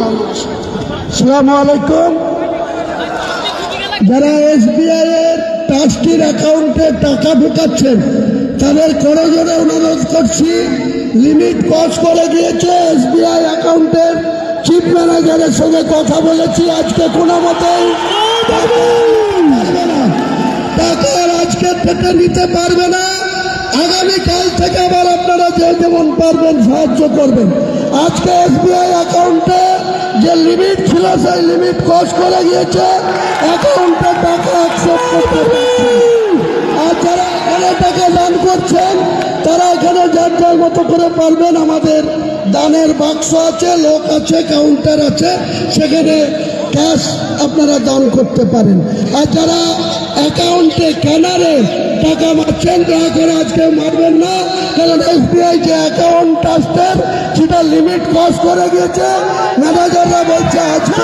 আসসালামু আলাইকুম। যারা এসবিআই এর ট্রাস্টির অ্যাকাউন্টে টাকা ঢোকাচ্ছেন তাদের করজোড়ে অনুরোধ করছি, লিমিট ক্রস করে গিয়েছে। এসবিআই অ্যাকাউন্টের চিফ ম্যানেজারের সঙ্গে কথা বলেছি, আজকে কোনো মতেই পারবে না, টাকা আজকে থেকে নিতে পারবে না। আগামীকাল থেকে আবার আপনারা যে যেমন পারবেন সাহায্য করবেন। আজকে এসবিআই অ্যাকাউন্টে যে লিমিট ছিল সেই লিমিট ক্রস করে গিয়েছে, অ্যাকাউন্টে টাকা অ্যাকসেপ্ট করতে পারছে। আর যারা এখানে টাকা দান করছেন তারা এখানে যার যার মতো করে পারবেন। আমাদের দানের বাক্স আছে, লোক আছে, কাউন্টার আছে, সেখানে ক্যাশ আপনারা দান করতে পারেন। আর যারা অ্যাকাউন্টে ক্যানারে টাকা মারছেন দয়া করে আজকে মারবেন না, কারণ এসবিআই যে অ্যাকাউন্ট ট্রাস্টের সেটা লিমিট ক্রস করে গিয়েছে। ম্যানেজাররা বলছে আজকে